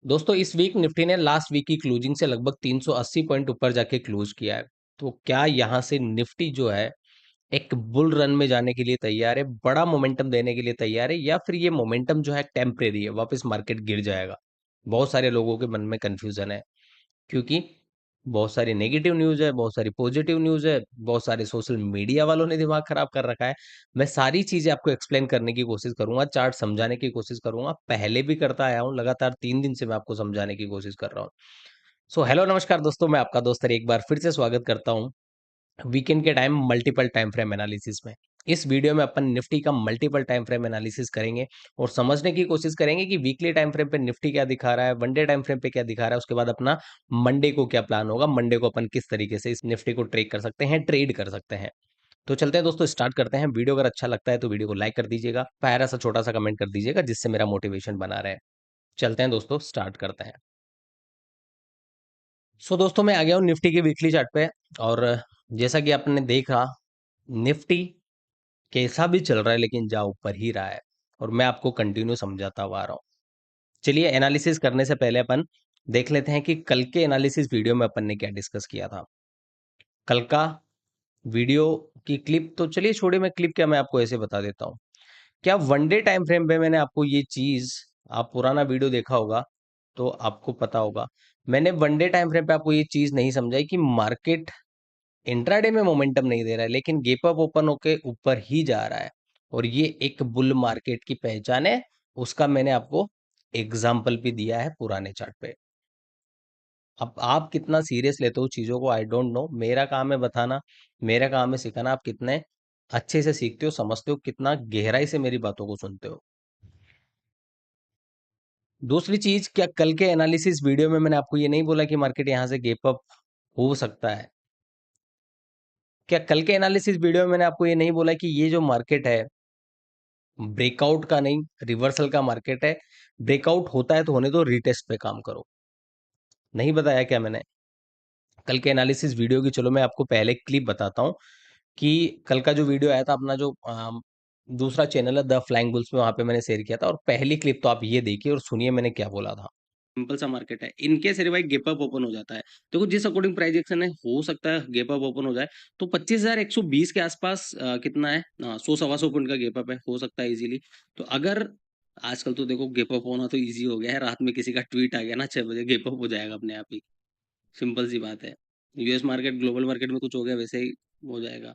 दोस्तों इस week Nifty ने लास्ट वीक की क्लोजिंग से लगभग 380 पॉइंट ऊपर जाके क्लोज किया है। तो क्या यहाँ से निफ्टी जो है एक बुल रन में जाने के लिए तैयार है, बड़ा मोमेंटम देने के लिए तैयार है, या फिर ये मोमेंटम जो है टेम्परेरी है, वापस मार्केट गिर जाएगा? बहुत सारे लोगों के मन में कंफ्यूजन है, क्योंकि बहुत सारी नेगेटिव न्यूज़ है, बहुत सारी पॉजिटिव न्यूज़ है, बहुत सारे सोशल मीडिया वालों ने दिमाग खराब कर रखा है। मैं सारी चीज़ें आपको एक्सप्लेन करने की कोशिश करूँगा, चार्ट समझाने की कोशिश करूँगा। पहले भी करता आया हूँ, लगातार 3 दिन से मैं आपको समझाने की कोशिश कर रहा हूँ। सो हेलो नमस्कार दोस्तों, मैं आपका दोस्त एक बार फिर से स्वागत करता हूँ वीकेंड के time multiple time frame analysis में। इस वीडियो में अपन निफ्टी का मल्टीपल टाइम फ्रेम एनालिसिस करेंगे और समझने की कोशिश करेंगे कि वीकली टाइम फ्रेम पे निफ्टी क्या दिखा रहा है, वन डे टाइम फ्रेम पे क्या दिखा रहा है, उसके बाद अपना मंडे को क्या प्लान होगा, मंडे को अपन किस तरीके से इस निफ्टी को ट्रेड कर सकते हैं, ट्रेड कर सकते हैं। तो चलते हैं दोस्तों, स्टार्ट करते हैं। वीडियो अगर अच्छा लगता है तो वीडियो को लाइक कर दीजिएगा, प्यारा सा छोटा सा कमेंट कर दीजिएगा, जिससे मेरा मोटिवेशन बना रहे। चलते हैं दोस्तों, स्टार्ट करते हैं। सो दोस्तों मैं आ गया हूँ निफ्टी के वीकली चार्ट पे। और जैसा कि आपने देखा, निफ्टी कैसा भी चल रहा है लेकिन जा ऊपर ही रहा है, और मैं आपको कंटिन्यू समझाता हुआ आ रहा हूँ। चलिए एनालिसिस करने से पहले अपन देख लेते हैं कि कल के एनालिसिस वीडियो में अपन ने क्या डिस्कस किया था। कल का वीडियो की क्लिप तो चलिए छोड़िए, मैं क्लिप क्या, मैं आपको ऐसे बता देता हूँ। क्या वन डे टाइम फ्रेम पे मैंने आपको ये चीज, आप पुराना वीडियो देखा होगा तो आपको पता होगा, मैंने वन डे टाइम फ्रेम पे आपको ये चीज नहीं समझाई कि मार्केट इंट्राडे में मोमेंटम नहीं दे रहा है, लेकिन गैप अप ओपन होके ऊपर ही जा रहा है, और ये एक बुल मार्केट की पहचान है। उसका मैंने आपको एग्जाम्पल भी दिया है पुराने चार्ट पे। अब आप कितना सीरियस लेते हो चीजों को, आई डोंट नो। मेरा काम है बताना, मेरा काम है सिखाना। आप कितने अच्छे से सीखते हो, समझते हो, कितना गहराई से मेरी बातों को सुनते हो। दूसरी चीज, क्या कल के एनालिसिस वीडियो में मैंने आपको ये नहीं बोला कि मार्केट यहां से गैप अप हो सकता है? क्या कल के एनालिसिस वीडियो में मैंने आपको ये नहीं बोला कि ये जो मार्केट है ब्रेकआउट का नहीं, रिवर्सल का मार्केट है? ब्रेकआउट होता है तो होने दो, रीटेस्ट पे काम करो। नहीं बताया क्या मैंने कल के एनालिसिस वीडियो की? चलो मैं आपको पहले क्लिप बताता हूँ कि कल का जो वीडियो आया था अपना, जो दूसरा चैनल है द फ्लाइंग बुल्स में, वहां पे मैंने शेयर किया था। और पहली क्लिप तो आप ये देखिए और सुनिए मैंने क्या बोला था। सिंपल सा मार्केट है, इनकेस अरे भाई गैप अप ओपन हो जाता है, देखो जिस अकॉर्डिंग प्राइस एक्शन है, हो सकता है गैप अप ओपन हो जाए तो 25,120 के आसपास कितना है, 100 सवा 100 पॉइंट का गैप अप है, हो सकता है इजीली। तो अगर आजकल तो देखो गैप अप होना तो इजी हो गया है, रात में किसी का ट्वीट आ गया ना 6 बजे, गैप अप हो जाएगा अपने आप ही। सिंपल सी बात है। यूएस मार्केट, ग्लोबल मार्केट में कुछ हो गया वैसे ही हो जाएगा।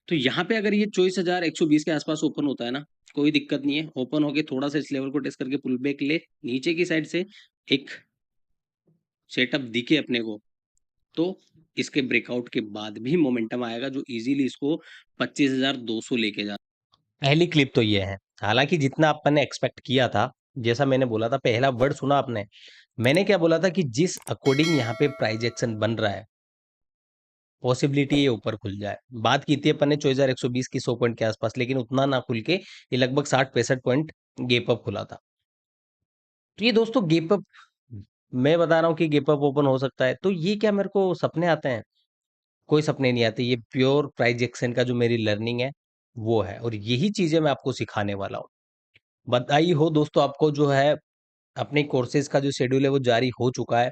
तो यहाँ पे अगर ये 24,120 के आसपास ओपन होता है ना, कोई दिक्कत नहीं है। ओपन होके थोड़ा सा इस लेवल को टेस्ट करके पुल बैक ले, नीचे की साइड से एक सेटअप दिखे अपने को, तो इसके ब्रेकआउट के बाद भी मोमेंटम आएगा जो इजीली इसको 25,200 लेके जा। पहली क्लिप तो ये है। हालांकि जितना अपन ने एक्सपेक्ट किया था, जैसा मैंने बोला था, पहला वर्ड सुना आपने? मैंने क्या बोला था कि जिस अकॉर्डिंग यहाँ पे प्राइस एक्शन बन रहा है, पॉसिबिलिटी ये ऊपर खुल जाए। बात की थी अपन ने 24,120 की 100 पॉइंट के आसपास, लेकिन उतना ना खुल के ये लगभग 60-65 पॉइंट गैप अप खुला था। तो ये दोस्तों गैप अप, मैं बता रहा हूँ कि गैप अप ओपन हो सकता है, तो ये क्या मेरे को सपने आते हैं? कोई सपने नहीं आते। ये प्योर प्राइज एक्शन का जो मेरी लर्निंग है वो है, और यही चीजें मैं आपको सिखाने वाला हूँ। बधाई हो दोस्तों आपको, जो है अपने कोर्सेज का जो शेड्यूल है वो जारी हो चुका है।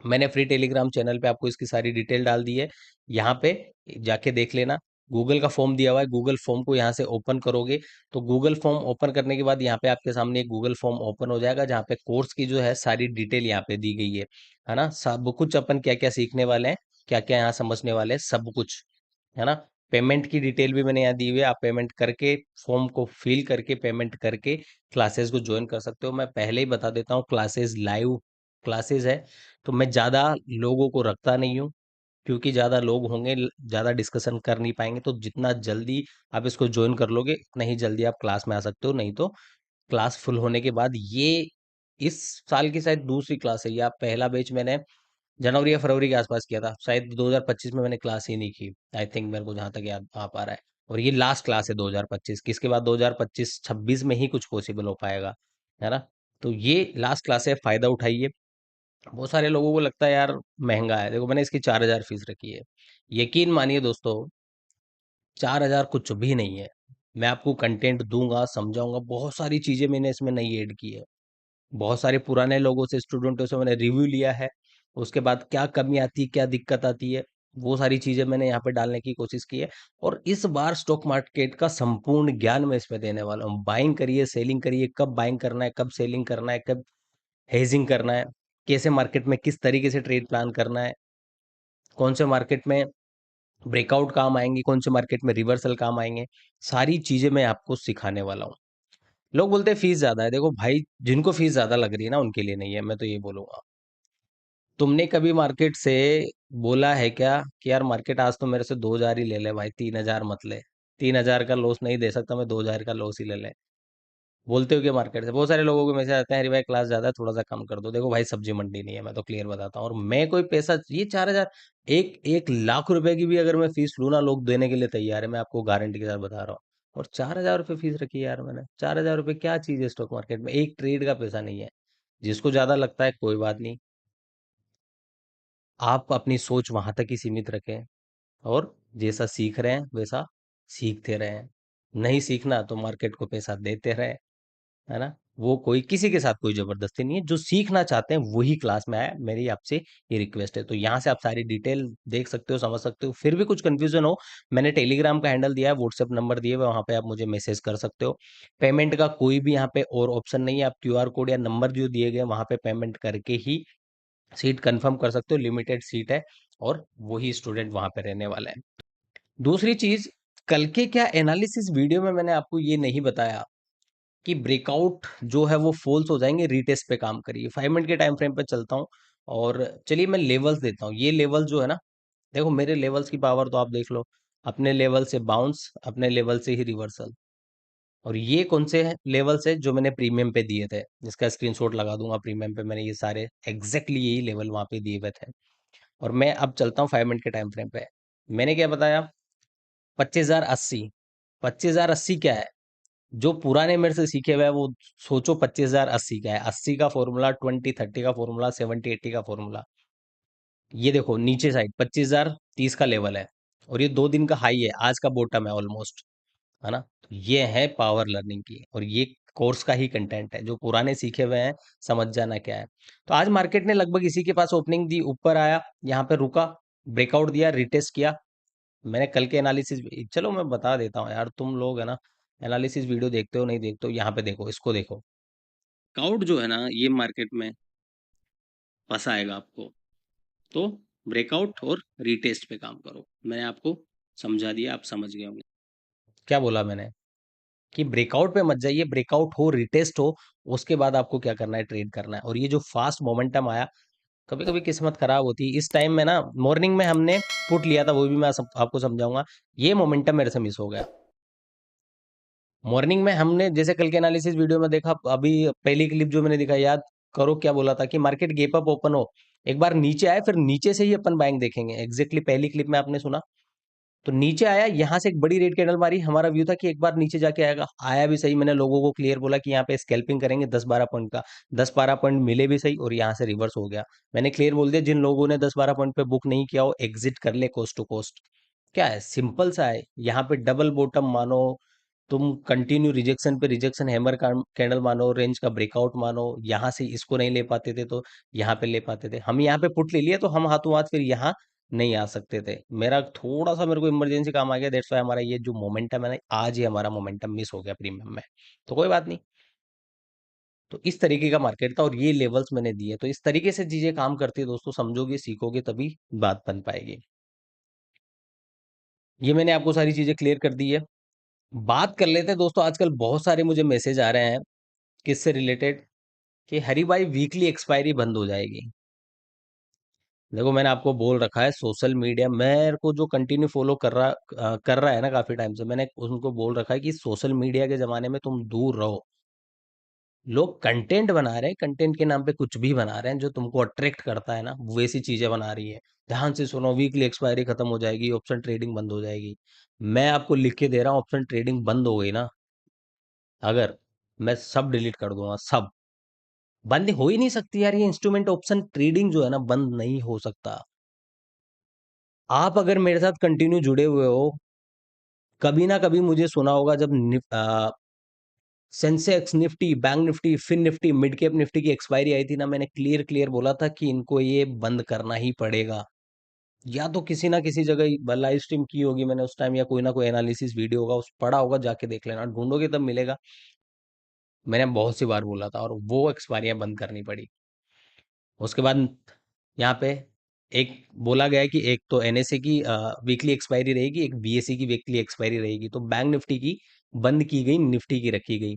मैंने फ्री टेलीग्राम चैनल पे आपको इसकी सारी डिटेल डाल दी है, यहाँ पे जाके देख लेना। गूगल का फॉर्म दिया हुआ है, गूगल फॉर्म को यहाँ से ओपन करोगे तो गूगल फॉर्म ओपन करने के बाद यहाँ पे आपके सामने एक गूगल फॉर्म ओपन हो जाएगा, जहाँ पे कोर्स की जो है सारी डिटेल यहाँ पे दी गई है ना? सब कुछ अपन क्या क्या सीखने वाले हैं, क्या क्या यहाँ समझने वाले हैं, सब कुछ है ना? पेमेंट की डिटेल भी मैंने यहाँ दी हुई है, आप पेमेंट करके, फॉर्म को फिल करके, पेमेंट करके क्लासेस को ज्वाइन कर सकते हो। मैं पहले ही बता देता हूँ, क्लासेस लाइव क्लासेस है, तो मैं ज़्यादा लोगों को रखता नहीं हूँ, क्योंकि ज़्यादा लोग होंगे, ज़्यादा डिस्कशन कर नहीं पाएंगे। तो जितना जल्दी आप इसको ज्वाइन कर लोगे, उतना ही जल्दी आप क्लास में आ सकते हो। नहीं तो क्लास फुल होने के बाद, ये इस साल की शायद दूसरी क्लास है, या पहला बैच मैंने जनवरी या फरवरी के आसपास किया था, शायद 2025 में मैंने क्लास ही नहीं की, आई थिंक, मेरे को जहाँ तक याद आ पा रहा है। और ये लास्ट क्लास है 2025 की, इसके बाद 2025-26 में ही कुछ पॉसिबल हो पाएगा, है ना? तो ये लास्ट क्लास है, फायदा उठाइए। बहुत सारे लोगों को लगता है यार महंगा है, देखो मैंने इसकी 4,000 फीस रखी है। यकीन मानिए दोस्तों, 4,000 कुछ भी नहीं है। मैं आपको कंटेंट दूंगा, समझाऊंगा, बहुत सारी चीजें मैंने इसमें नई ऐड की है। बहुत सारे पुराने लोगों से, स्टूडेंटों से मैंने रिव्यू लिया है। उसके बाद क्या कमी आती है, क्या दिक्कत आती है, वो सारी चीजें मैंने यहाँ पे डालने की कोशिश की है। और इस बार स्टॉक मार्केट का संपूर्ण ज्ञान मैं इसमें देने वाला हूँ। बाइंग करिए, सेलिंग करिए, कब बाइंग करना है, कब सेलिंग करना है, कब हेजिंग करना है, कैसे मार्केट में किस तरीके से ट्रेड प्लान करना है, कौन से मार्केट में ब्रेकआउट काम आएंगे, कौन से मार्केट में रिवर्सल काम आएंगे, सारी चीजें मैं आपको सिखाने वाला हूँ। लोग बोलते हैं फीस ज्यादा है। देखो भाई, जिनको फीस ज्यादा लग रही है ना, उनके लिए नहीं है, मैं तो ये बोलूंगा। तुमने कभी मार्केट से बोला है क्या कि यार मार्केट आज तो मेरे से 2,000 ही ले ले भाई, 3,000 मत ले, 3,000 का लॉस नहीं दे सकता मैं, 2,000 का लॉस ही ले ले? बोलते हो कि मार्केट से? बहुत सारे लोगों को मैसेज आते हैं, अरे भाई क्लास ज्यादा है, थोड़ा सा कम कर दो। देखो भाई, सब्जी मंडी नहीं है, मैं तो क्लियर बताता हूँ। और मैं कोई पैसा, ये 4,000, एक 1 लाख रुपए की भी अगर मैं फीस लूँ ना, लोग देने के लिए तैयार है, मैं आपको गारंटी के साथ बता रहा हूँ। और 4,000 रुपये फीस रखी है यार मैंने। 4,000 रुपये क्या चीज है स्टॉक मार्केट में? एक ट्रेड का पैसा नहीं है। जिसको ज्यादा लगता है कोई बात नहीं, आप अपनी सोच वहां तक ही सीमित रखें। और जैसा सीख रहे हैं वैसा सीखते रहें। नहीं सीखना तो मार्केट को पैसा देते रहे, है ना? वो कोई किसी के साथ कोई जबरदस्ती नहीं है। जो सीखना चाहते हैं वही क्लास में आए, मेरी आपसे ये रिक्वेस्ट है। तो यहाँ से आप सारी डिटेल देख सकते हो, समझ सकते हो। फिर भी कुछ कंफ्यूजन हो, मैंने टेलीग्राम का हैंडल दिया है, व्हाट्सएप नंबर दिए हुए, वहाँ पे आप मुझे मैसेज कर सकते हो। पेमेंट का कोई भी यहाँ पे और ऑप्शन नहीं है। आप क्यूआर कोड या नंबर जो दिए गए वहाँ पे पेमेंट करके ही सीट कंफर्म कर सकते हो। लिमिटेड सीट है और वही स्टूडेंट वहाँ पे रहने वाला है। दूसरी चीज, कल के क्या एनालिसिस वीडियो में मैंने आपको ये नहीं बताया कि ब्रेकआउट जो है वो फॉल्स हो जाएंगे, रीटेस्ट पे काम करिए। 5 मिनट के टाइम फ्रेम पे चलता हूँ और चलिए मैं लेवल्स देता हूँ। ये लेवल जो है ना, देखो मेरे लेवल्स की पावर तो आप देख लो। अपने लेवल से बाउंस, अपने लेवल से ही रिवर्सल। और ये कौन से लेवल्स है जो मैंने प्रीमियम पे दिए थे, जिसका स्क्रीनशॉट लगा दूंगा। प्रीमियम पे मैंने ये सारे एग्जैक्टली यही लेवल वहां पे दिए हुए थे। और मैं अब चलता हूँ 5 मिनट के टाइम फ्रेम पे। मैंने क्या बताया? 25,080। 25,080 क्या है? जो पुराने मेरे से सीखे हुए हैं वो सोचो 25,080 का है। 80 का फॉर्मूला, 20-30 का फॉर्मूला, 70-80 का फॉर्मूला। ये देखो नीचे साइड 25,030 का लेवल है। और ये 2 दिन का हाई है, आज का बॉटम है ऑलमोस्ट, है ना? तो ये है पावर लर्निंग की, और ये कोर्स का ही कंटेंट है। जो पुराने सीखे हुए हैं, समझ जाना क्या है। तो आज मार्केट ने लगभग इसी के पास ओपनिंग दी, ऊपर आया, यहाँ पे रुका, ब्रेकआउट दिया, रिटेस्ट किया। मैंने कल के एनालिसिस, चलो मैं बता देता हूँ यार, तुम लोग है ना एनालिसिस वीडियो देखते हो नहीं देखते हो, यहाँ पे देखो, इसको देखो। काउट जो है ना, ये मार्केट में फंसाएगा आपको। तो ब्रेकआउट और रीटेस्ट पे काम करो। मैंने आपको समझा दिया, आप समझ गए होंगे। क्या बोला मैंने? कि ब्रेकआउट पे मत जाइए, ब्रेकआउट हो, रिटेस्ट हो, उसके बाद आपको क्या करना है? ट्रेड करना है। और ये जो फास्ट मोमेंटम आया, कभी कभी किस्मत खराब होती है। इस टाइम में ना, मॉर्निंग में हमने पुट लिया था, वो भी मैं आपको समझाऊंगा। ये मोमेंटम मेरे से मिस हो गया। मॉर्निंग में हमने जैसे कल के एनालिसिस वीडियो में देखा, अभी पहली क्लिप जो मैंने दिखा, याद करो क्या बोला था? कि मार्केट गैप अप ओपन हो, एक बार नीचे आए, फिर नीचे से ही अपन बाइंग देखेंगे। एग्जैक्टली पहली क्लिप में आपने सुना। तो नीचे आया, यहाँ से एक बड़ी रेड कैंडल मारी, हमारा व्यू था कि एक बार नीचे जाके आएगा। आया भी सही, मैंने लोगों को क्लियर बोला कि यहाँ पे स्कैल्पिंग करेंगे 10-12 पॉइंट का। 10-12 पॉइंट मिले भी सही, और यहाँ से रिवर्स हो गया। मैंने क्लियर बोल दिया, जिन लोगों ने 10-12 पॉइंट पे बुक नहीं किया हो, एग्जिट कर ले कोस्ट टू कोस्ट। क्या है, सिंपल सा है। यहाँ पे डबल बॉटम मानो, तुम कंटिन्यू रिजेक्शन पे रिजेक्शन हैमर कैंडल मानो, रेंज का ब्रेकआउट मानो। यहाँ से इसको नहीं ले पाते थे तो यहाँ पे ले पाते थे। हम यहाँ पे पुट ले लिए तो हम हाथों हाथ फिर यहाँ नहीं आ सकते थे। मेरा थोड़ा सा, मेरे को इमरजेंसी काम आ गया, दैट्स वाई हमारा ये जो मोमेंटम है ना, आज ही हमारा मोमेंटम मिस हो गया प्रीमियम में। तो कोई बात नहीं। तो इस तरीके का मार्केट था, और ये लेवल्स मैंने दिए। तो इस तरीके से चीजें काम करती है दोस्तों, समझोगे सीखोगे तभी बात बन पाएगी। ये मैंने आपको सारी चीजें क्लियर कर दी है। बात कर लेते हैं दोस्तों। आजकल बहुत सारे मुझे मैसेज आ रहे हैं, किससे रिलेटेड? कि हरी भाई वीकली एक्सपायरी बंद हो जाएगी। देखो मैंने आपको बोल रखा है, सोशल मीडिया मेरे को जो कंटिन्यू फॉलो कर रहा है ना काफी टाइम से, मैंने उनको बोल रखा है कि सोशल मीडिया के जमाने में तुम दूर रहो। लोग कंटेंट बना रहे हैं, कंटेंट के नाम पे कुछ भी बना रहे हैं, जो तुमको अट्रैक्ट करता है ना, वैसी चीजें बना रही है। ध्यान से सुनो, वीकली एक्सपायरी खत्म हो जाएगी, ऑप्शन ट्रेडिंग बंद हो जाएगी। मैं आपको लिख के दे रहा हूँ, ऑप्शन ट्रेडिंग बंद हो गई ना, अगर, मैं सब डिलीट कर दूंगा, सब। बंद हो ही नहीं सकती यार, ये इंस्ट्रूमेंट ऑप्शन ट्रेडिंग जो है ना, बंद नहीं हो सकता। आप अगर मेरे साथ कंटिन्यू जुड़े हुए हो, कभी ना कभी मुझे सुना होगा, जब Sensex, Nifty, bank Nifty, fin Nifty, mid cap Nifty की एक्सपायरी आई थी ना, मैंने क्लियर क्लियर बोला था कि इनको ये बंद करना ही पड़ेगा। या तो किसी ना किसी जगह लाइव स्ट्रीम की होगी मैंने उस टाइम, या कोई ना कोई एनालिसिस वीडियो होगा, उस पड़ा होगा, जाके देख लेना, ढूंढोगे तब मिलेगा। मैंने बहुत सी बार बोला था और वो एक्सपायरियां बंद करनी पड़ी। उसके बाद यहाँ पे एक बोला गया है कि एक तो एनएसए की वीकली एक्सपायरी रहेगी, एक बीएसई की वीकली एक्सपायरी रहेगी। तो बैंक निफ्टी की बंद की गई, निफ्टी की रखी गई,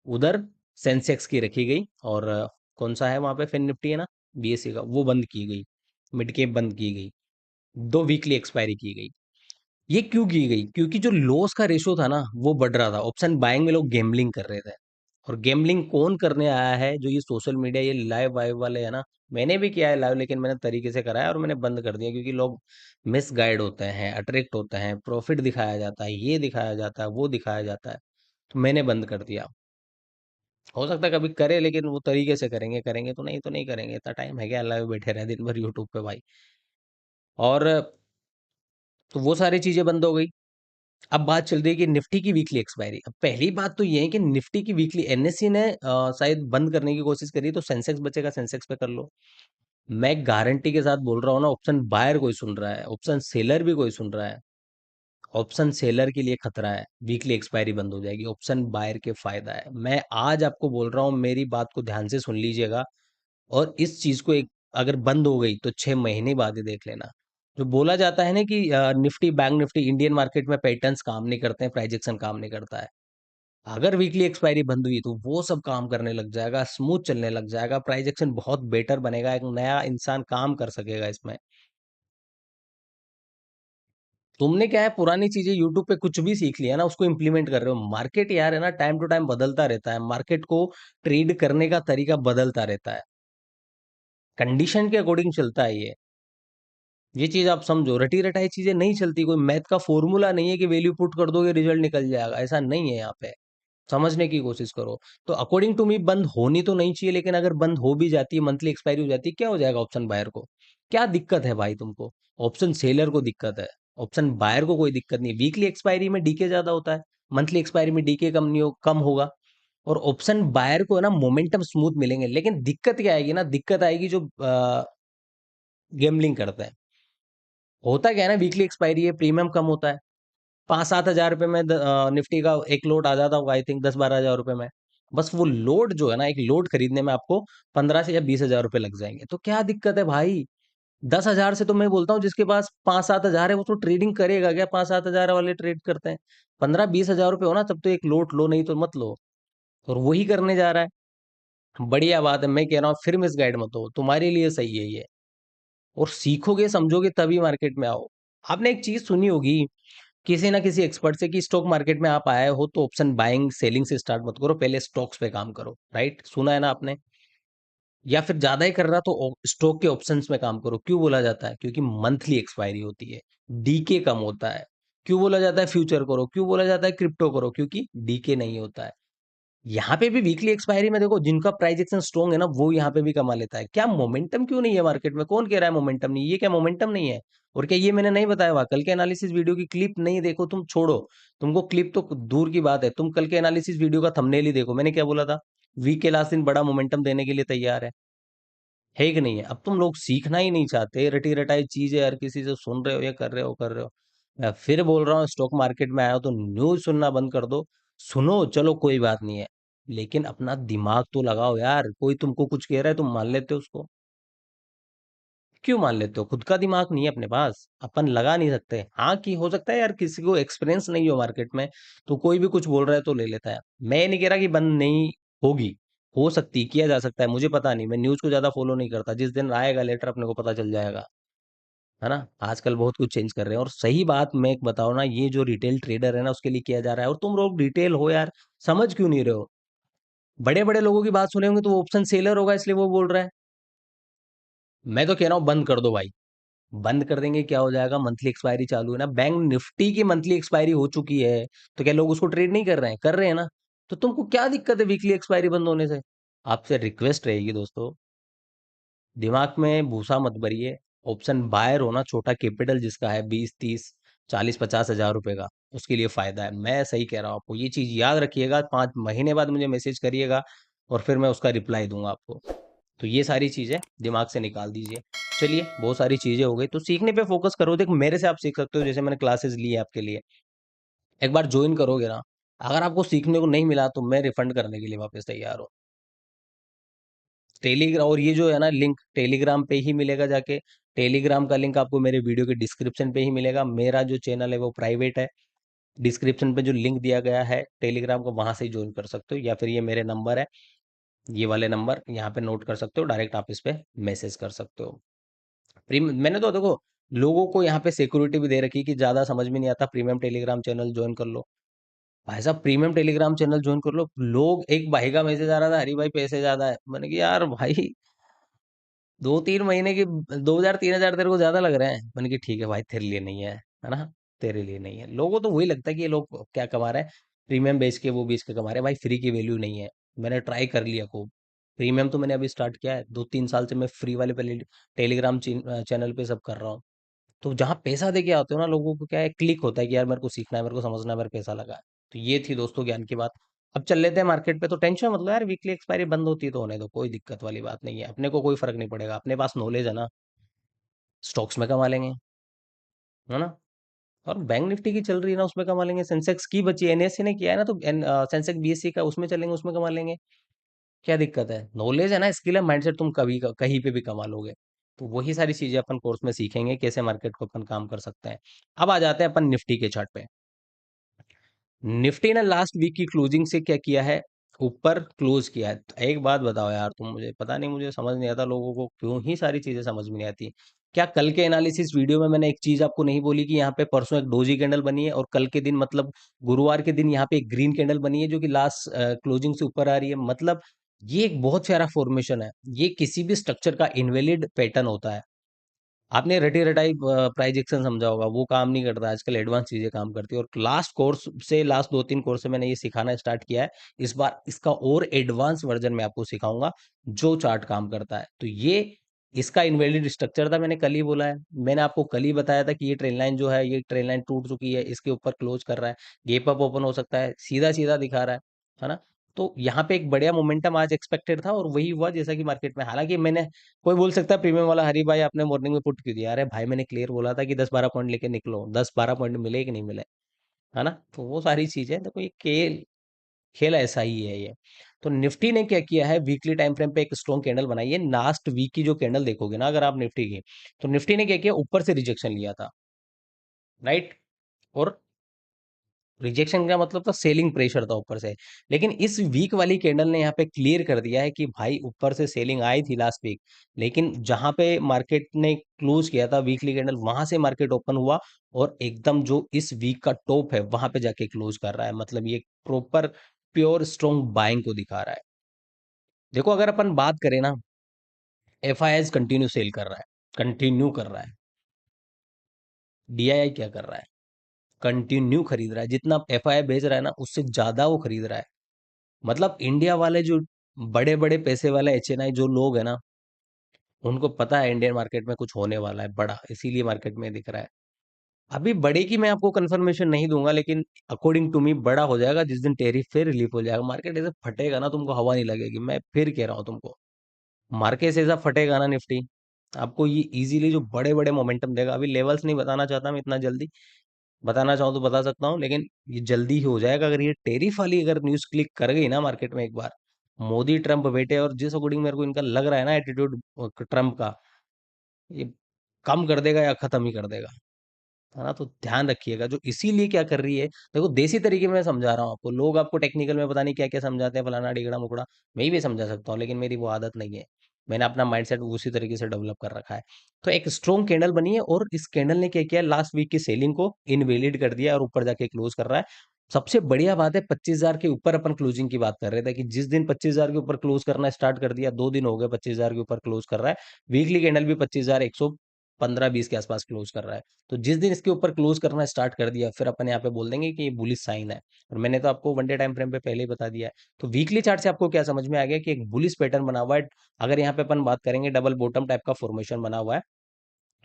उधर सेंसेक्स की रखी गई, और कौन सा है वहां पे, फिन निफ्टी है ना, बीएसई का, वो बंद की गई, मिड कैप बंद की गई, दो वीकली एक्सपायरी की गई। ये क्यों की गई? क्योंकि जो लॉस का रेशो था ना वो बढ़ रहा था, ऑप्शन बाइंग में लोग गैम्बलिंग कर रहे थे। और गैम्बलिंग कौन करने आया है? जो ये सोशल मीडिया, ये लाइव वाइव वाले है ना, मैंने भी किया है लाइव, लेकिन मैंने तरीके से कराया और मैंने बंद कर दिया, क्योंकि लोग मिसगाइड होते हैं, अट्रैक्ट होते हैं, प्रॉफिट दिखाया जाता है, ये दिखाया जाता है, वो दिखाया जाता है, तो मैंने बंद कर दिया। हो सकता है कभी करे, लेकिन वो तरीके से करेंगे, करेंगे तो नहीं करेंगे, इतना टाइम है क्या लाइव बैठे रहे दिन भर यूट्यूब पे भाई। और तो वो सारी चीजें बंद हो गई। अब बात चल रही है कि निफ्टी की वीकली एक्सपायरी। अब पहली बात तो ये है कि निफ्टी की वीकली एनएससी ने शायद बंद करने की कोशिश करी, तो सेंसेक्स बचेगा, सेंसेक्स पे कर लो। मैं गारंटी के साथ बोल रहा हूँ ना, ऑप्शन बायर कोई सुन रहा है, ऑप्शन सेलर भी कोई सुन रहा है, ऑप्शन सेलर के लिए खतरा है, वीकली एक्सपायरी बंद हो जाएगी, ऑप्शन बायर के फायदा है। मैं आज आपको बोल रहा हूँ, मेरी बात को ध्यान से सुन लीजिएगा। और इस चीज को एक, अगर बंद हो गई तो 6 महीने बाद ही देख लेना। जो बोला जाता है ना कि Nifty, bank Nifty, Indian market में पैटर्न्स काम नहीं करते हैं, प्राइजेक्शन काम नहीं करता है। अगर वीकली एक्सपायरी बंद हुई तो वो सब काम करने लग जाएगा, स्मूथ चलने लग जाएगा, प्राइजेक्शन बहुत बेटर बनेगा, एक नया इंसान काम कर सकेगा इसमें। तुमने क्या है, पुरानी चीजें यूट्यूब पे कुछ भी सीख लिया ना, उसको इंप्लीमेंट कर रहे हो। मार्केट यार है ना, टाइम टू टाइम बदलता रहता है, मार्केट को ट्रेड करने का तरीका बदलता रहता है, कंडीशन के अकॉर्डिंग चलता है ये चीज आप समझो। रटी रटाई चीजें नहीं चलती, कोई मैथ का फॉर्मूला नहीं है कि वैल्यू पुट कर दोगे रिजल्ट निकल जाएगा, ऐसा नहीं है यहाँ पे। समझने की कोशिश करो। तो अकॉर्डिंग टू मी बंद होनी तो नहीं चाहिए, लेकिन अगर बंद हो भी जाती है, मंथली एक्सपायरी हो जाती है, क्या हो जाएगा ऑप्शन बायर को? क्या दिक्कत है भाई तुमको? ऑप्शन सेलर को दिक्कत है, ऑप्शन बायर को कोई दिक्कत नहीं। वीकली एक्सपायरी में डीके ज्यादा होता है, मंथली एक्सपायरी में डीके कम नहीं हो, कम होगा। और ऑप्शन बायर को है ना मोमेंटम स्मूथ मिलेंगे, लेकिन दिक्कत क्या आएगी ना, दिक्कत आएगी जो गेमलिंग करते हैं। होता क्या है ना, वीकली एक्सपायरी है, प्रीमियम कम होता है, 5-7 हज़ार रुपए में निफ्टी का एक लोड आ जाता होगा, आई थिंक 10-12 हज़ार रुपए में। बस वो लोड जो है ना, एक लोड खरीदने में आपको 15 से या 20 हज़ार रुपए लग जाएंगे, तो क्या दिक्कत है भाई? 10 हज़ार से तो मैं बोलता हूँ, जिसके पास 5-7 हज़ार है वो तो ट्रेडिंग करेगा क्या? 5-7 हज़ार वाले ट्रेड करते हैं। 15-20 हज़ार रुपए हो ना, तब तो एक लोड लो, नहीं तो मत लो। और वही करने जा रहा है, बढ़िया बात है। मैं कह रहा हूँ फिर मिस गाइड मत हो, तुम्हारे लिए सही है ये। और सीखोगे समझोगे तभी मार्केट में आओ। आपने एक चीज सुनी होगी किसी ना किसी एक्सपर्ट से, कि स्टॉक मार्केट में आप आए हो तो ऑप्शन बाइंग सेलिंग से स्टार्ट मत करो, पहले स्टॉक्स पे काम करो, राइट? सुना है ना आपने? या फिर ज्यादा ही कर रहा तो स्टॉक के ऑप्शंस में काम करो। क्यों बोला जाता है? क्योंकि मंथली एक्सपायरी होती है, डीके कम होता है। क्यों बोला जाता है फ्यूचर करो? क्यों बोला जाता है क्रिप्टो करो? क्योंकि डीके नहीं होता है। यहाँ पे भी वीकली एक्सपायरी में देखो, जिनका प्राइस एक्शन स्ट्रॉन्ग है ना, वो यहाँ पे भी कमा लेता है। क्या मोमेंटम क्यों नहीं है मार्केट में? कौन कह रहा है मोमेंटम नहीं? ये क्या मोमेंटम नहीं है? और क्या ये मैंने नहीं बताया हुआ? कल के एनालिसिस वीडियो की क्लिप नहीं देखो तुम, छोड़ो। तुमको क्लिप तो दूर की बात है, तुम कल के एनालिसिस वीडियो का थंबनेल ही देखो। मैंने क्या बोला था? वीक के लास्ट दिन बड़ा मोमेंटम देने के लिए तैयार है कि नहीं है? अब तुम लोग सीखना ही नहीं चाहते, रटी रटाई चीजें हर किसी से सुन रहे हो, या कर रहे हो, कर रहे हो। मैं फिर बोल रहा हूँ, स्टॉक मार्केट में आया हो तो न्यूज सुनना बंद कर दो। सुनो, चलो कोई बात नहीं है, लेकिन अपना दिमाग तो लगाओ यार। कोई तुमको कुछ कह रहा है, तुम मान लेते हो उसको? क्यों मान लेते हो? खुद का दिमाग नहीं है अपने पास? अपन लगा नहीं सकते? हाँ, कि हो सकता है यार किसी को एक्सपीरियंस नहीं हो मार्केट में, तो कोई भी कुछ बोल रहा है तो ले लेता है। मैं ये नहीं कह रहा कि बंद नहीं होगी, हो सकती, किया जा सकता है, मुझे पता नहीं, मैं न्यूज को ज्यादा फॉलो नहीं करता। जिस दिन आएगा लेटर अपने को पता चल जाएगा, है ना? आजकल बहुत कुछ चेंज कर रहे हैं। और सही बात मैं एक बताऊं ना, ये जो रिटेल ट्रेडर है ना, उसके लिए किया जा रहा है। और तुम लोग रिटेल हो यार, समझ क्यों नहीं रहे हो? बड़े बड़े लोगों की बात सुने होंगे तो वो ऑप्शन सेलर होगा, इसलिए वो बोल रहा है। मैं तो कह रहा हूँ बंद कर दो भाई। बंद कर देंगे, क्या हो जाएगा? मंथली एक्सपायरी चालू है ना, बैंक निफ्टी की मंथली एक्सपायरी हो चुकी है, तो क्या लोग उसको ट्रेड नहीं कर रहे हैं? कर रहे हैं ना। तो तुमको क्या दिक्कत है वीकली एक्सपायरी बंद होने से? आपसे रिक्वेस्ट रहेगी दोस्तों, दिमाग में भूसा मत भरिए। ऑप्शन बायर होना, छोटा कैपिटल जिसका है 20-30, 40-50 हज़ार रुपए का, उसके लिए फायदा है। मैं सही कह रहा हूँ आपको, ये चीज याद रखिएगा। 5 महीने बाद मुझे मैसेज करिएगा और फिर मैं उसका रिप्लाई दूंगा आपको। तो ये सारी चीजें दिमाग से निकाल दीजिए। चलिए, बहुत सारी चीजें हो गई, तो सीखने पे फोकस करो। देखो, मेरे से आप सीख सकते हो, जैसे मैंने क्लासेस ली है आपके लिए। एक बार ज्वाइन करोगे ना, अगर आपको सीखने को नहीं मिला तो मैं रिफंड करने के लिए वापस तैयार हूँ। टेलीग्राम, और ये जो है ना लिंक, टेलीग्राम पे ही मिलेगा जाके। टेलीग्राम का लिंक आपको मेरे वीडियो के डिस्क्रिप्शन पे ही मिलेगा। मेरा जो चैनल है वो प्राइवेट है। डिस्क्रिप्शन पे जो लिंक दिया गया है टेलीग्राम को, वहां से ही ज्वाइन कर सकते हो, या फिर ये मेरे नंबर है, ये वाले नंबर यहाँ पे नोट कर सकते हो, डायरेक्ट आप इस पे मैसेज कर सकते हो। मैंने तो देखो, लोगों को यहाँ पे सिक्योरिटी भी दे रखी है कि ज्यादा समझ में नहीं आता, प्रीमियम टेलीग्राम चैनल ज्वाइन कर लो। भाई साहब, प्रीमियम टेलीग्राम चैनल ज्वाइन कर लो। लोग, एक भाई का मैसेज आ रहा था, हरी भाई पैसे ज्यादा है। मैंने कहा यार भाई, 2-3 महीने की 2,000-3,000 तेरे को ज्यादा लग रहे हैं। मैंने कहा ठीक है भाई, तेरे लिए नहीं है ना, तेरे लिए नहीं है। लोगों तो वही लगता है कि ये लोग क्या कमा रहे हैं, प्रीमियम बेच के वो बेच के कमा रहे हैं। भाई, फ्री की वैल्यू नहीं है। मैंने ट्राई कर लिया खूब। प्रीमियम तो मैंने अभी स्टार्ट किया है, 2-3 साल से मैं फ्री वाले पे टेलीग्राम चैनल पे सब कर रहा हूँ। तो जहाँ पैसा दे के आते हो ना, लोगों को क्या है, क्लिक होता है कि यार मेरे को सीखना है, मेरे को समझना है, मेरे पैसा लगा है। तो ये थी दोस्तों ज्ञान की बात। अब चल लेते हैं मार्केट पे। तो टेंशन मतलब यार, वीकली एक्सपायरी बंद होती है तो होने दो, कोई दिक्कत वाली बात नहीं है। अपने को कोई फर्क नहीं पड़ेगा, अपने पास नॉलेज है ना, स्टॉक्स में कमा लेंगे, है ना। और बैंक निफ्टी की चल रही है ना, उसमें कमा लेंगे। सेंसेक्स की बची, एनएससी ने किया है ना, तो सेंसेक्स बीएससी का, उसमें चलेंगे, उसमें कमा लेंगे। क्या दिक्कत है, नॉलेज है ना, स्किल है, माइंडसेट, तुम कभी कहीं पे भी कमा लोगे। तो वही सारी चीजें अपन कोर्स में सीखेंगे, कैसे मार्केट को अपन काम कर सकते हैं। अब आ जाते हैं अपन निफ्टी के चार्ट पे। निफ्टी ने लास्ट वीक की क्लोजिंग से क्या किया है, ऊपर क्लोज किया है। तो एक बात बताओ यार तुम मुझे, पता नहीं, मुझे समझ नहीं आता लोगों को क्यों ही सारी चीजें समझ में नहीं आती। क्या कल के एनालिसिस वीडियो में मैंने एक चीज आपको नहीं बोली कि यहाँ पे परसों एक डोजी कैंडल बनी है, और कल के दिन मतलब गुरुवार के दिन यहाँ पे एक ग्रीन कैंडल बनी है जो कि लास्ट क्लोजिंग से ऊपर आ रही है। मतलब ये एक बहुत प्यारा फॉर्मेशन है। ये किसी भी स्ट्रक्चर का इनवैलिड पैटर्न होता है। आपने रटी रटाई प्राइज एक्शन समझा होगा, वो काम नहीं करता आजकल, एडवांस चीजें काम करती है। और लास्ट कोर्स से, लास्ट 2-3 कोर्स से मैंने ये सिखाना स्टार्ट किया है। इस बार इसका और एडवांस वर्जन मैं आपको सिखाऊंगा, जो चार्ट काम करता है। तो ये इसका इनवैलिड स्ट्रक्चर था, मैंने कल ही बोला है। मैंने आपको कल ही बताया था कि ये ट्रेन लाइन जो है, ये ट्रेन लाइन टूट चुकी है, इसके ऊपर क्लोज कर रहा है, गेप अप ओपन हो सकता है, सीधा सीधा दिखा रहा है ना। तो यहाँ पे एक बढ़िया मोमेंटम आज एक्सपेक्टेड था, और वही हुआ जैसा कि मार्केट में। हालांकि मैंने, कोई बोल सकता है प्रीमियम वाला, हरी भाई आपने मॉर्निंग में पुट क्यों दिया। अरे भाई, मैंने क्लियर बोला था कि 10-12 पॉइंट लेके निकलो, 10-12 पॉइंट मिले कि नहीं मिले, है ना। तो वो सारी चीजें देखो, ये खेल खेल ऐसा ही है ये। तो निफ्टी ने क्या किया है, वीकली टाइम फ्रेम पे एक स्ट्रॉन्ग कैंडल बनाई है। लास्ट वीक की जो कैंडल देखोगे ना अगर आप निफ्टी की, तो निफ्टी ने क्या किया, ऊपर से रिजेक्शन लिया था, राइट। और रिजेक्शन का मतलब था सेलिंग प्रेशर था ऊपर से। लेकिन इस वीक वाली कैंडल ने यहाँ पे क्लियर कर दिया है कि भाई, ऊपर से सेलिंग आई थी लास्ट वीक, लेकिन जहां पे मार्केट ने क्लोज किया था वीकली कैंडल, वहां से मार्केट ओपन हुआ, और एकदम जो इस वीक का टॉप है वहां पे जाके क्लोज कर रहा है। मतलब ये प्रॉपर प्योर स्ट्रॉन्ग बाइंग को दिखा रहा है। देखो, अगर अपन बात करें ना, F I S continue sell कर रहा है, कंटिन्यू कर रहा है। डीआईआई क्या कर रहा है, कंटिन्यू खरीद रहा है। जितना एफ आई आई भेज रहा है ना, उससे ज्यादा वो खरीद रहा है। मतलब इंडिया वाले जो बड़े बड़े पैसे वाले एचएनआई जो लोग हैं ना, उनको पता है इंडियन मार्केट में कुछ होने वाला है बड़ा, इसीलिए मार्केट में दिख रहा है। अभी बड़े की मैं आपको कंफर्मेशन नहीं दूंगा, लेकिन अकॉर्डिंग टू मी बड़ा हो जाएगा जिस दिन टेरिफ फिर रिलीफ हो जाएगा। मार्केट ऐसे फटेगा ना, तुमको हवा नहीं लगेगी। मैं फिर कह रहा हूँ तुमको, मार्केट ऐसा फटेगा ना निफ्टी, आपको ये इजीली जो बड़े बड़े मोमेंटम देगा। अभी लेवल्स नहीं बताना चाहता मैं इतना जल्दी, बताना चाहूँ तो बता सकता हूँ, लेकिन ये जल्दी ही हो जाएगा। अगर ये टेरिफ वाली अगर न्यूज क्लिक कर गई ना मार्केट में एक बार, मोदी ट्रम्प बैठे, और जिस अकॉर्डिंग मेरे को इनका लग रहा है ना एटीट्यूड ट्रम्प का, ये कम कर देगा या खत्म ही कर देगा, है ना। तो ध्यान रखिएगा। जो इसीलिए क्या कर रही है, देखो देसी तरीके में समझा रहा हूँ आपको। लोग आपको टेक्निकल में पता नहीं क्या क्या समझाते हैं, फलाना डिगड़ा मुकड़ा, मैं भी समझा सकता हूँ, लेकिन मेरी वो आदत नहीं है। मैंने अपना माइंडसेट उसी तरीके से डेवलप कर रखा है। तो एक स्ट्रॉन्ग कैंडल बनी है, और इस कैंडल ने क्या किया, लास्ट वीक की सेलिंग को इनवैलिड कर दिया और ऊपर जाके क्लोज कर रहा है। सबसे बढ़िया बात है, 25,000 के ऊपर अपन क्लोजिंग की बात कर रहे थे, कि जिस दिन 25,000 के ऊपर क्लोज करना स्टार्ट कर दिया, 2 दिन हो गए 25,000 के ऊपर क्लोज कर रहा है। वीकली कैंडल भी 25,115-20 के आसपास क्लोज कर रहा है। तो जिस दिन इसके ऊपर क्लोज करना स्टार्ट कर दिया, फिर अपन यहाँ पे बोल देंगे कि ये बुलिश साइन है। और मैंने तो आपको वन डे टाइम फ्रेम पे पहले ही बता दिया है। तो वीकली चार्ट से आपको क्या समझ में आ गया कि एक बुलिश पैटर्न बना हुआ है। अगर यहाँ पे अपन बात करेंगे, डबल बॉटम टाइप का फॉर्मेशन बना हुआ है,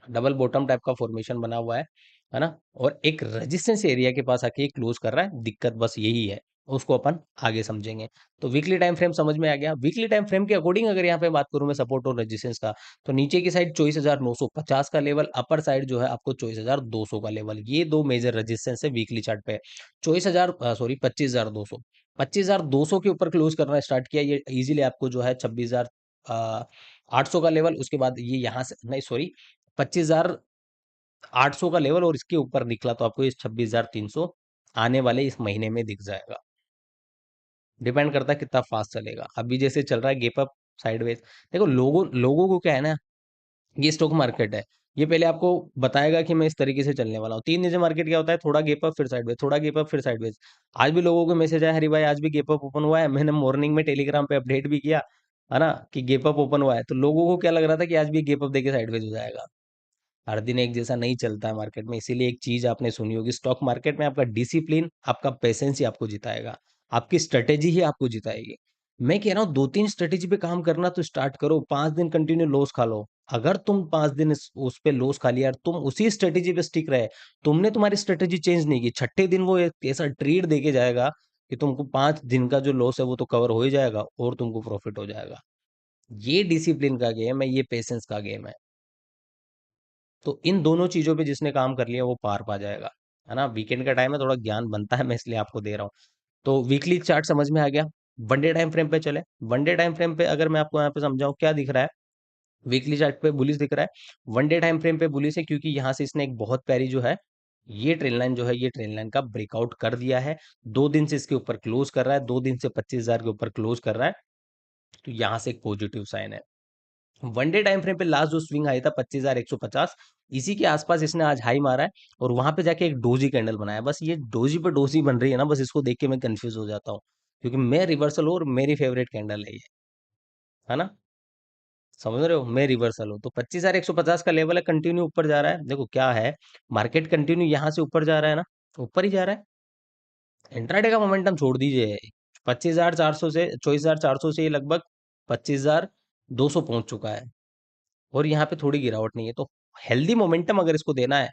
डबल बॉटम टाइप का फॉर्मेशन बना हुआ है ना, और एक रेजिस्टेंस एरिया के पास आके क्लोज कर रहा है, दिक्कत बस यही है, उसको अपन आगे समझेंगे। तो वीकली टाइम फ्रेम समझ में आ गया। वीकली टाइम फ्रेम के अकॉर्डिंग अगर यहाँ पे बात करूं मैं सपोर्ट और रेजिस्टेंस का, तो नीचे की साइड 24,950 का लेवल, अपर साइड जो है आपको 24,200 का लेवल, ये दो मेजर रेजिस्टेंस है वीकली चार्ट पे। 25,000 के ऊपर क्लोज करना स्टार्ट किया, ये इजीली आपको जो है 26,800 का लेवल, उसके बाद ये यहाँ से नहीं सॉरी 25,800 का लेवल, और इसके ऊपर निकला तो आपको इस 26,300 आने वाले इस महीने में दिख जाएगा। डिपेंड करता है कितना फास्ट चलेगा। अभी जैसे चल रहा है गेप अप साइडवेज, देखो लोगों लोगों को क्या है ना, ये स्टॉक मार्केट है, ये पहले आपको बताएगा कि मैं इस तरीके से चलने वाला हूँ। 3 दिन से मार्केट क्या होता है, थोड़ा गेप अप फिर साइडवेज, थोड़ा गेप अप फिर साइडवेज। आज भी लोगों को मैसेज आया, हरी भाई आज भी गेप अप ओपन हुआ है, मैंने मॉर्निंग में टेलीग्राम पे अपडेट भी किया है ना कि गेप अप ओपन हुआ है, तो लोगों को क्या लग रहा था कि आज भी गेप अप देके साइडवेज हो जाएगा। हर दिन एक जैसा नहीं चलता है मार्केट में, इसीलिए एक चीज आपने सुनी होगी, स्टॉक मार्केट में आपका डिसिप्लिन, आपका पेशेंस ही आपको जिताएगा, आपकी स्ट्रेटेजी ही आपको जिताएगी। मैं कह रहा हूँ 2-3 स्ट्रेटेजी पे काम करना तो स्टार्ट करो, 5 दिन कंटिन्यू लॉस खा लो। अगर तुम 5 दिन उस पे लॉस खा लिया और तुम उसी स्ट्रेटेजी पे स्टिक रहे, तुमने तुम्हारी स्ट्रेटेजी चेंज नहीं की, छठे दिन वो एक ऐसा ट्रीट देके जाएगा कि तुमको 5 दिन का जो लॉस है वो तो कवर हो ही जाएगा और तुमको प्रॉफिट हो जाएगा। ये डिसिप्लिन का गेम है, ये पेशेंस का गेम है। तो इन दोनों चीजों पे जिसने काम कर लिया वो पार पा जाएगा, है ना। वीकेंड का टाइम है, थोड़ा ज्ञान बनता है, मैं इसलिए आपको दे रहा हूँ। तो वीकली चार्ट समझ में आ गया। वनडे टाइम फ्रेम पे चले। वनडे टाइम फ्रेम पे अगर मैं आपको यहाँ पे समझाऊं क्या दिख रहा है, वीकली चार्ट पे बुलिश दिख रहा है, वनडे टाइम फ्रेम पे बुलिश है, क्योंकि यहाँ से इसने एक बहुत प्यारी जो है ये ट्रेन लाइन जो है, ये ट्रेन लाइन का ब्रेकआउट कर दिया है। 2 दिन से इसके ऊपर क्लोज कर रहा है, 2 दिन से 25,000 के ऊपर क्लोज कर रहा है, तो यहाँ से एक पॉजिटिव साइन है। वनडे टाइम फ्रेम पे लास्ट जो स्विंग हाई था 25,150, इसी के आसपास इसने आज हाई मारा है, और वहां पे जाके एक डोजी कैंडल बनाया। बस ये डोजी पे डोजी बन रही है ना, बस इसको देख के मैं कंफ्यूज हो जाता हूँ, क्योंकि मैं रिवर्सल हूँ और मेरी फेवरेट कैंडल है ये, है ना। समझ रहे हो, मैं रिवर्सल हूँ, तो 25,150 का लेवल है, कंटिन्यू ऊपर जा रहा है। देखो क्या है, मार्केट कंटिन्यू यहाँ से ऊपर जा रहा है ना, ऊपर ही जा रहा है। इंट्राडे का मोमेंटम छोड़ दीजिए, 25,400 से 24,400 से ये लगभग 25,200 पहुंच चुका है, और यहाँ पे थोड़ी गिरावट नहीं है। तो हेल्दी मोमेंटम अगर इसको देना है,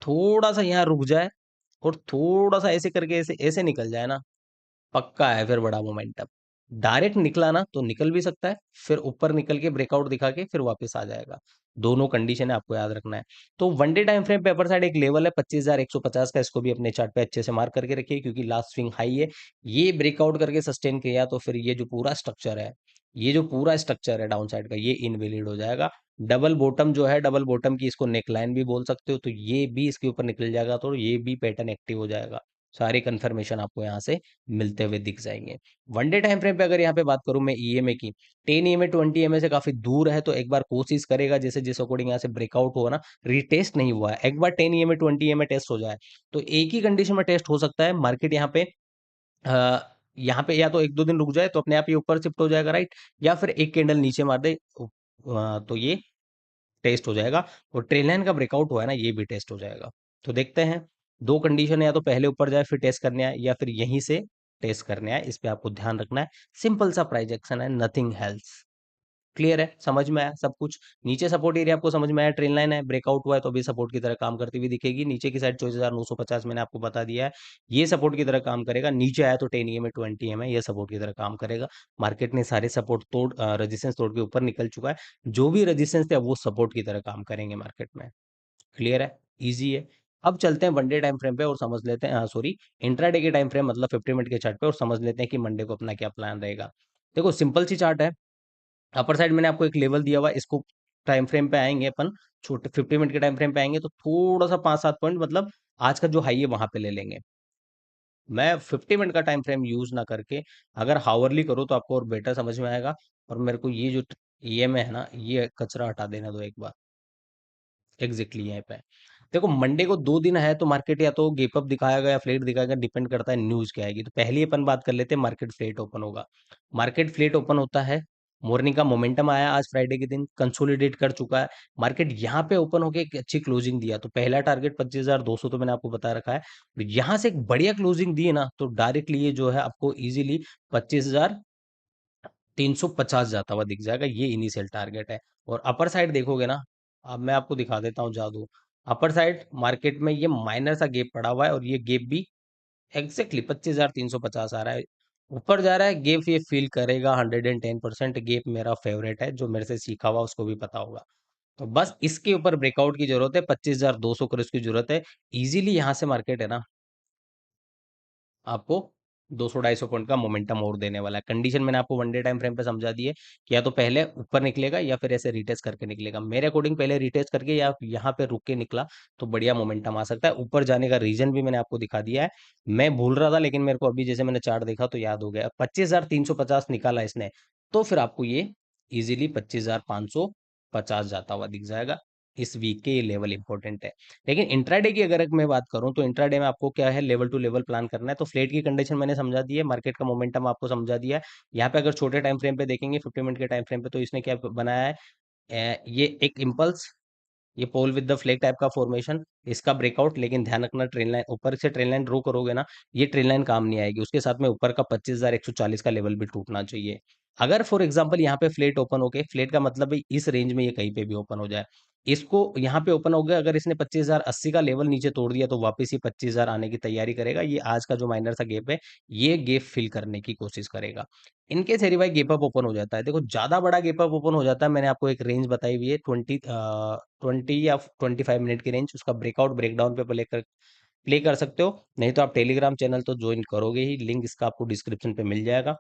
थोड़ा सा यहाँ रुक जाए और थोड़ा सा ऐसे करके ऐसे ऐसे निकल जाए ना, पक्का है फिर बड़ा मोमेंटम। डायरेक्ट निकला ना तो निकल भी सकता है, फिर ऊपर निकल के ब्रेकआउट दिखा के फिर वापस आ जाएगा। दोनों कंडीशन है, आपको याद रखना है। तो वनडे टाइम फ्रेम पे अपर साइड एक लेवल है 25,150 का, इसको भी अपने चार्ट पे अच्छे से मार्क करके रखिए, क्योंकि लास्ट स्विंग हाई है, ये ब्रेकआउट करके सस्टेन किया तो फिर ये जो पूरा स्ट्रक्चर है, ये जो पूरा स्ट्रक्चर है डाउन साइड का, ये इनवैलिड हो जाएगा। डबल बॉटम जो है, डबल बॉटम की इसको नेकलाइन भी बोल सकते हो, तो ये भी इसके ऊपर निकल जाएगा, तो ये भी पैटर्न एक्टिव हो जाएगा। सारी कंफर्मेशन आपको यहाँ से मिलते हुए दिख जाएंगे। वनडे टाइम फ्रेम पे अगर यहाँ पे बात करूं मैं ईएमए की, 10 ईएमए 20 ईएमए से काफी दूर है, तो एक बार कोशिश करेगा जैसे जिस अकॉर्डिंग यहाँ से ब्रेकआउट हुआ ना, रीटेस्ट नहीं हुआ है, एक बार 10 ईएमए 20 ईएमए टेस्ट हो जाए, तो एक ही कंडीशन में टेस्ट हो सकता है मार्केट यहाँ पे, यहाँ पे या तो 1-2 दिन रुक जाए तो अपने आप ये ऊपर शिफ्ट हो जाएगा, राइट, या फिर एक कैंडल नीचे मार दे, तो ये टेस्ट हो जाएगा। और ट्रेल लाइन का ब्रेकआउट हुआ है ना, ये भी टेस्ट हो जाएगा। तो देखते हैं, दो कंडीशन है, या तो पहले ऊपर जाए फिर टेस्ट करने आए, या फिर यहीं से टेस्ट करने आए, इस पे आपको ध्यान रखना है। सिंपल सा प्राइस एक्शन है, नथिंग हेल्स। क्लियर है, समझ में आया सब कुछ। नीचे सपोर्ट एरिया आपको समझ में आया, ट्रेन लाइन है, ब्रेकआउट हुआ है तो अभी सपोर्ट की तरह काम करती हुई दिखेगी। नीचे की साइड 24,950 मैंने आपको बता दिया है, ये सपोर्ट की तरह काम करेगा। नीचे आया तो 10 ईएमए 20 ईएमए ये सपोर्ट की तरह काम करेगा। मार्केट ने सारे सपोर्ट तोड़, रेजिस्टेंस तोड़ के ऊपर निकल चुका है, जो भी रेजिस्टेंस थे वो सपोर्ट की तरह काम करेंगे मार्केट में। क्लियर है, इजी है। अब चलते हैं वनडे टाइम फ्रेम पे और समझ लेते हैं, सॉरी, इंट्राडे के टाइम फ्रेम मतलब 50 मिनट के चार्ट पे, और समझ लेते हैं कि मंडे को अपना क्या प्लान रहेगा। देखो सिंपल सी चार्ट है, अपर साइड मैंने आपको एक लेवल दिया हुआ है, इसको टाइम फ्रेम पे आएंगे अपन, छोटे 50 मिनट के टाइम फ्रेम पे आएंगे तो थोड़ा सा 5-7 पॉइंट, मतलब आज का जो हाई है वहां पे ले लेंगे। मैं 50 मिनट का टाइम फ्रेम यूज ना करके अगर हावरली करो तो आपको और बेटर समझ में आएगा। और मेरे को ये जो ईएमए है ना, ये कचरा हटा देना दो एक बार, एग्जैक्टली यहाँ पे। देखो मंडे को 2 दिन है, तो मार्केट या तो गेप अप दिखाएगा या फ्लेट दिखाएगा, डिपेंड करता है न्यूज क्या आएगी। तो पहले अपन बात कर लेते हैं, मार्केट फ्लेट ओपन होगा। मार्केट फ्लेट ओपन होता है, मॉर्निंग का मोमेंटम आया, आज फ्राइडे के दिन कंसोलिडेट कर चुका है मार्केट, यहाँ पे ओपन होके एक अच्छी क्लोजिंग दिया, तो पहला टारगेट 25,200 तो मैंने आपको बता रखा है। और यहाँ से एक बढ़िया क्लोजिंग दी है ना, तो डायरेक्टली ये जो है आपको इजीली 25,350 जाता हुआ दिख जाएगा, ये इनिशियल टारगेट है। और अपर साइड देखोगे ना, अब मैं आपको दिखा देता हूँ जादू। अपर साइड मार्केट में ये माइनर सा गैप पड़ा हुआ है और ये गैप भी एग्जैक्टली 25,350 आ रहा है। ऊपर जा रहा है गेप, ये फील करेगा 110%। गेप मेरा फेवरेट है, जो मेरे से सीखा हुआ उसको भी पता होगा। तो बस इसके ऊपर ब्रेकआउट की जरूरत है, 25,200 क्रॉस की जरूरत है। इजीली यहाँ से मार्केट है ना आपको 200-250 पॉइंट का मोमेंटम और देने वाला है। कंडीशन मैंने आपको वन डे टाइम फ्रेम पे समझा दी है कि या तो पहले ऊपर निकलेगा या फिर ऐसे रिटेस्ट करके निकलेगा। मेरे अकॉर्डिंग पहले रिटेस्ट करके या यहाँ पे रुक के निकला तो बढ़िया मोमेंटम आ सकता है। ऊपर जाने का रीजन भी मैंने आपको दिखा दिया है। मैं भूल रहा था लेकिन मेरे को अभी जैसे मैंने चार्ट देखा तो याद हो गया। 25,350 निकाला इसने, तो फिर आपको ये इजीली 25,550 जाता हुआ दिख जाएगा। इस वीक के ये लेवल इंपॉर्टेंट है। लेकिन इंट्राडे की अगर मैं बात करूं तो इंट्राडे में आपको क्या है, लेवल टू लेवल प्लान करना है। तो फ्लेट की कंडीशन मैंने समझा दी है, मार्केट का मोमेंटम आपको समझा दिया है। यहाँ पे अगर छोटे टाइम फ्रेम पे देखेंगे 50 मिनट के टाइम फ्रेम पे, तो इसने क्या बनाया है, ये एक इम्पल्स, ये पोल विद द फ्लैग टाइप का फॉर्मेशन, इसका ब्रेकआउट। लेकिन ध्यान रखना, ट्रेन लाइन ऊपर से ट्रेन लाइन ड्रॉ करोगे ना, ये ट्रेन लाइन काम नहीं आएगी, उसके साथ में ऊपर का 25,140 का लेवल भी टूटना चाहिए। अगर फॉर एग्जांपल यहाँ पे फ्लेट ओपन हो गए, फ्लेट का मतलब भाई इस रेंज में ये कहीं पे भी ओपन हो जाए, इसको यहाँ पे ओपन हो गया, अगर इसने 25,080 का लेवल नीचे तोड़ दिया तो वापस ये 25,000 आने की तैयारी करेगा। ये आज का जो माइनर सा गैप है, ये गैप फिल करने की कोशिश करेगा। इनके हरी भाई गैप अप ओपन हो जाता है, देखो ज्यादा बड़ा गैप अप ओपन हो जाता है, मैंने आपको एक रेंज बताई हुई है 20 या 25 मिनट की रेंज, उसका ब्रेकआउट ब्रेकडाउन पे प्ले कर सकते हो। नहीं तो आप टेलीग्राम चैनल तो ज्वाइन करोगे ही, लिंक इसका आपको डिस्क्रिप्शन पे मिल जाएगा।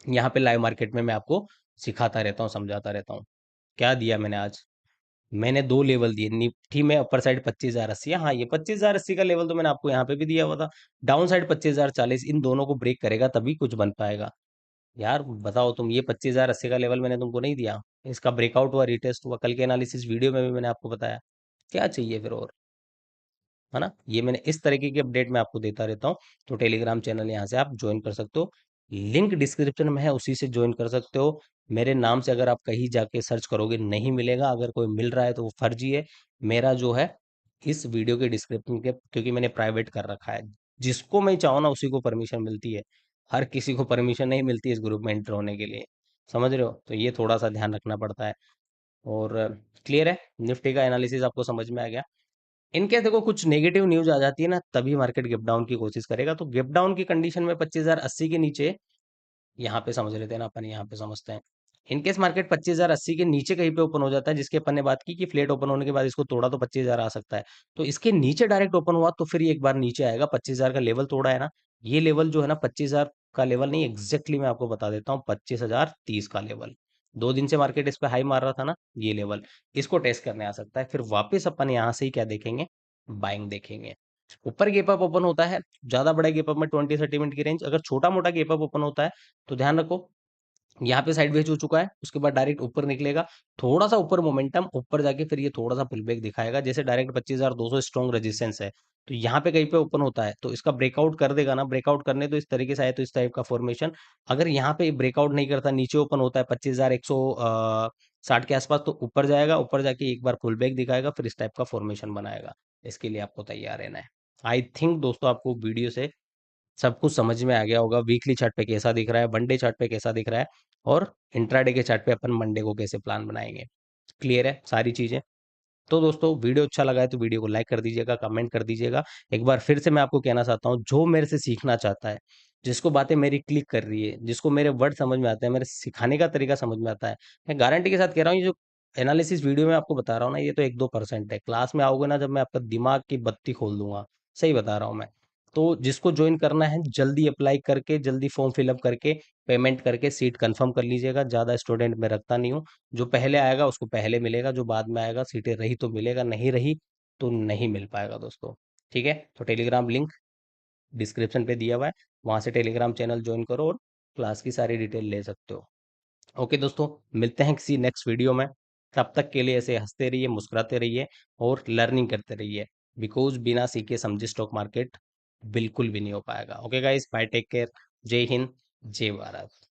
यहाँ पे लाइव मार्केट में मैं आपको सिखाता रहता हूँ, समझाता रहता हूँ। क्या दिया मैंने आज, मैंने दो लेवल दिए निफ्टी में। अपर साइड 25,080, हाँ ये 25,080 का लेवल तो मैंने आपको यहाँ पे भी दिया हुआ था। डाउन साइड 25,040, इन दोनों को ब्रेक करेगा तभी कुछ बन पाएगा। यार बताओ तुम, ये 25,080 का लेवल मैंने तुमको नहीं दिया, इसका ब्रेकआउट हुआ, रिटेस्ट हुआ, कल के एनालिसिस वीडियो में भी मैंने आपको बताया। क्या चाहिए फिर और, है ना। ये मैंने इस तरीके की अपडेट मैं आपको देता रहता हूँ। तो टेलीग्राम चैनल यहाँ से आप ज्वाइन कर सकते हो, लिंक डिस्क्रिप्शन में है, उसी से ज्वाइन कर सकते हो। मेरे नाम से अगर आप कहीं जाके सर्च करोगे नहीं मिलेगा, अगर कोई मिल रहा है तो वो फर्जी है। मेरा जो है इस वीडियो के डिस्क्रिप्शन के, क्योंकि मैंने प्राइवेट कर रखा है, जिसको मैं चाहूँ ना उसी को परमिशन मिलती है, हर किसी को परमिशन नहीं मिलती इस ग्रुप में एंटर होने के लिए। समझ रहे हो, तो ये थोड़ा सा ध्यान रखना पड़ता है। और क्लियर है, निफ्टी का एनालिसिस आपको समझ में आ गया। इनके देखो कुछ नेगेटिव न्यूज आ जाती है ना, तभी मार्केट गैप डाउन की कोशिश करेगा। तो गैप डाउन की कंडीशन में 25,080 के नीचे, यहाँ पे समझ लेते हैं ना अपन, यहाँ पे समझते हैं। इनकेस मार्केट 25,080 के नीचे कहीं पे ओपन हो जाता है, जिसके अपन ने बात की कि फ्लेट ओपन होने के बाद इसको तोड़ा तो 25,000 आ सकता है, तो इसके नीचे डायरेक्ट ओपन हुआ तो फिर ये एक बार नीचे आएगा। 25,000 का लेवल तोड़ा है ना, ये लेवल जो है ना 25,000 का लेवल नहीं, एग्जैक्टली मैं आपको बता देता हूँ, 25,030 का लेवल। 2 दिन से मार्केट इस पे हाई मार रहा था ना, ये लेवल, इसको टेस्ट करने आ सकता है। फिर वापस अपन यहाँ से ही क्या देखेंगे, बाइंग देखेंगे। ऊपर गैप अप ओपन होता है, ज्यादा बड़ा गैप अप में 20-30 मिनट की रेंज, अगर छोटा मोटा गैप अप ओपन होता है तो ध्यान रखो, यहाँ पे साइडवेज हो चुका है, उसके बाद डायरेक्ट ऊपर निकलेगा, थोड़ा सा ऊपर मोमेंटम, ऊपर जाके फिर ये थोड़ा सा पुल बैक दिखाएगा। जैसे डायरेक्ट 25,200 स्ट्रॉन्ग रेजिस्टेंस है, तो यहाँ पे कहीं पे ओपन होता है तो इसका ब्रेकआउट कर देगा ना, ब्रेकआउट करने तो इस तरीके से आए तो इस टाइप का फॉर्मेशन। अगर यहाँ पे ब्रेकआउट नहीं करता, नीचे ओपन होता है 25,160 के आसपास, तो ऊपर जाएगा, ऊपर जाके एक बार पुल बैक दिखाएगा, फिर इस टाइप का फॉर्मेशन बनाएगा। इसके लिए आपको तैयार रहना है। आई थिंक दोस्तों आपको वीडियो से सब कुछ समझ में आ गया होगा, वीकली चार्ट पे कैसा दिख रहा है, वन डे चार्ट पे कैसा दिख रहा है, और इंट्राडे के चार्ट पे अपन मंडे को कैसे प्लान बनाएंगे। क्लियर है सारी चीजें। तो दोस्तों वीडियो अच्छा लगा है तो वीडियो को लाइक कर दीजिएगा, कमेंट कर दीजिएगा। एक बार फिर से मैं आपको कहना चाहता हूँ, जो मेरे से सीखना चाहता है, जिसको बातें मेरी क्लिक कर रही है, जिसको मेरे वर्ड समझ में आते हैं, मेरे सिखाने का तरीका समझ में आता है, मैं गारंटी के साथ कह रहा हूँ, ये जो एनालिसिस वीडियो में आपको बता रहा हूँ ना, ये तो 1-2% है। क्लास में आओगे ना, जब मैं आपका दिमाग की बत्ती खोल दूंगा, सही बता रहा हूँ मैं। तो जिसको ज्वाइन करना है, जल्दी अप्लाई करके, जल्दी फॉर्म फिलअप करके, पेमेंट करके सीट कंफर्म कर लीजिएगा। ज़्यादा स्टूडेंट मैं रखता नहीं हूँ, जो पहले आएगा उसको पहले मिलेगा, जो बाद में आएगा सीटें रही तो मिलेगा, नहीं रही तो नहीं मिल पाएगा दोस्तों। ठीक है, तो टेलीग्राम लिंक डिस्क्रिप्शन पे दिया हुआ है, वहां से टेलीग्राम चैनल ज्वाइन करो और क्लास की सारी डिटेल ले सकते हो। ओके दोस्तों, मिलते हैं किसी नेक्स्ट वीडियो में। तब तक के लिए ऐसे हंसते रहिए, मुस्कुराते रहिए और लर्निंग करते रहिए, बिकॉज बिना सीखे समझे स्टॉक मार्केट बिल्कुल भी नहीं हो पाएगा। Okay guys, bye, take care, जय हिंद, जय भारत।